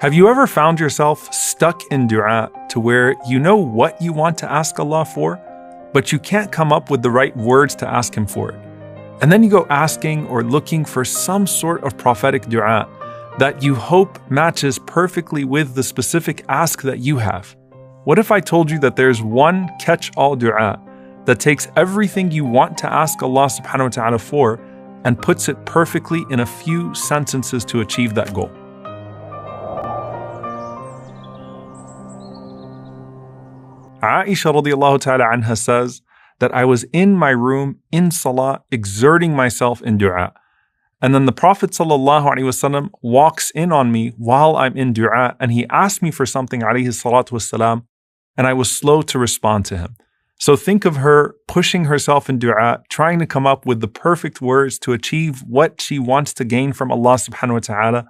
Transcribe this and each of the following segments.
Have you ever found yourself stuck in dua to where you know what you want to ask Allah for, but you can't come up with the right words to ask Him for it? And then you go asking or looking for some sort of prophetic dua that you hope matches perfectly with the specific ask that you have. What if I told you that there's one catch-all dua that takes everything you want to ask Allah subhanahu wa ta'ala for and puts it perfectly in a few sentences to achieve that goal? Aisha radiallahu ta'ala anha says that I was in my room in salah exerting myself in dua. And then the Prophet sallallahu alaihi wasallam walks in on me while I'm in dua and he asked me for something alayhi salatu wasalam, and I was slow to respond to him. So think of her pushing herself in dua, trying to come up with the perfect words to achieve what she wants to gain from Allah subhanahu wa ta'ala.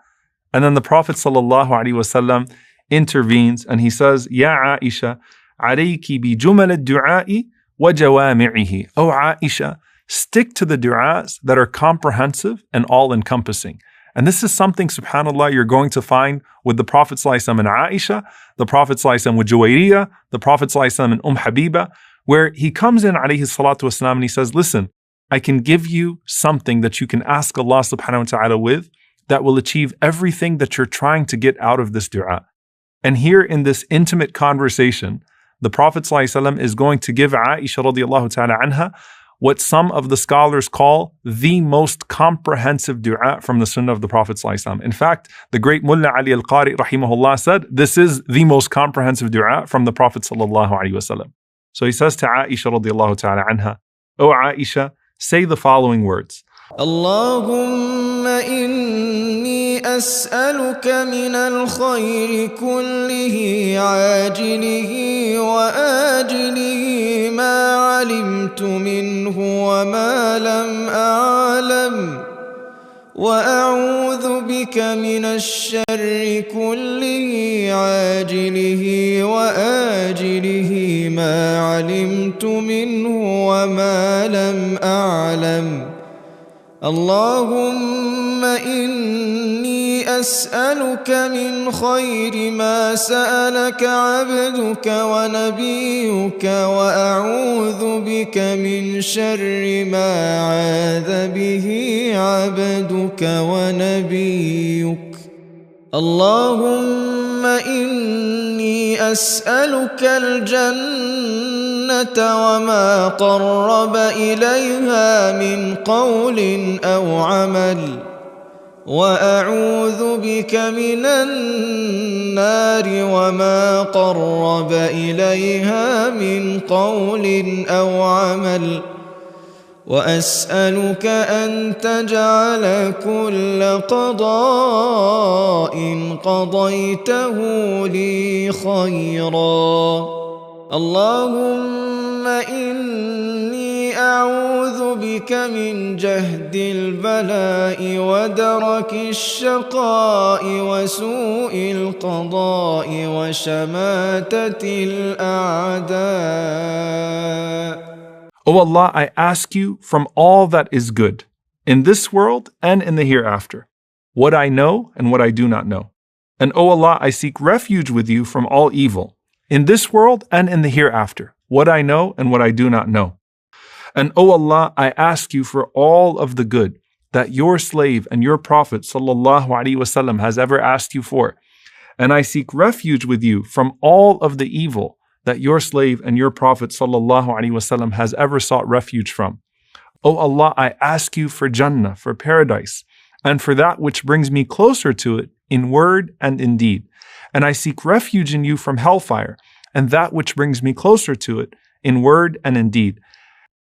And then the Prophet sallallahu alaihi wasallam intervenes and he says, Ya Aisha, alayki bi jumal ad-du'a'i wa jawami'ihi. Oh Aisha, stick to the du'as that are comprehensive and all-encompassing. And this is something, subhanAllah, you're going to find with the Prophet ﷺ and Aisha, the Prophet ﷺ with Juwayriyah, the Prophet ﷺ and Habiba, where he comes in, alayhi salatu wasalam, and he says, listen, I can give you something that you can ask Allah subhanahu wa ta'ala with that will achieve everything that you're trying to get out of this du'a. And here in this intimate conversation, the Prophet ﷺ is going to give Aisha radiallahu ta'ala anha what some of the scholars call the most comprehensive dua from the sunnah of the Prophet ﷺ. In fact, the great Mullah Ali al-Qari rahimahullah said, this is the most comprehensive dua from the Prophet ﷺ. So he says to Aisha radiallahu ta'ala anha, O Aisha, say the following words. Allahumma inni as'aluka minal khairi kullihi ajilihi wa ajilihi ma alimtu minhu wa ma lam a'lam wa a'udhu bika minash sharri kullihi ajilihi wa ajilihi ma alimtu minhu wa ma lam a'lam. Allahumma inni as'aluka min khairi ma sa'alaka abduka wa nabiyyuka wa a'udhu bika min sharri ma 'adha bihi abduka wa nabiyyuka. Allahumma inni as'aluka al-jannah وما قرب إليها من قول أو عمل وأعوذ بك من النار وما قرب إليها من قول أو عمل وأسألك أن تجعل كل قضاء قضيته لي خيرا. اللهم إني أعوذ بك من جهد البلاء ودرك الشقاء وسوء القضاء وشماتة الأعداء. O Allah, I ask you from all that is good, in this world and in the hereafter, what I know and what I do not know. And O Allah, I seek refuge with you from all evil, in this world and in the hereafter, what I know and what I do not know. And O Allah, I ask you for all of the good that your slave and your Prophet sallallahu alaihi wasallam has ever asked you for. And I seek refuge with you from all of the evil that your slave and your Prophet sallallahu alaihi wasallam has ever sought refuge from. O Allah, I ask you for Jannah, for paradise, and for that which brings me closer to it in word and in deed. And I seek refuge in you from hellfire, and that which brings me closer to it in word and in deed.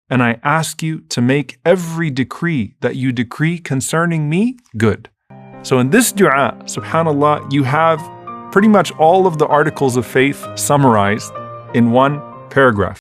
And I ask you to make every decree that you decree concerning me good. So in this dua, subhanAllah, you have pretty much all of the articles of faith summarized in one paragraph.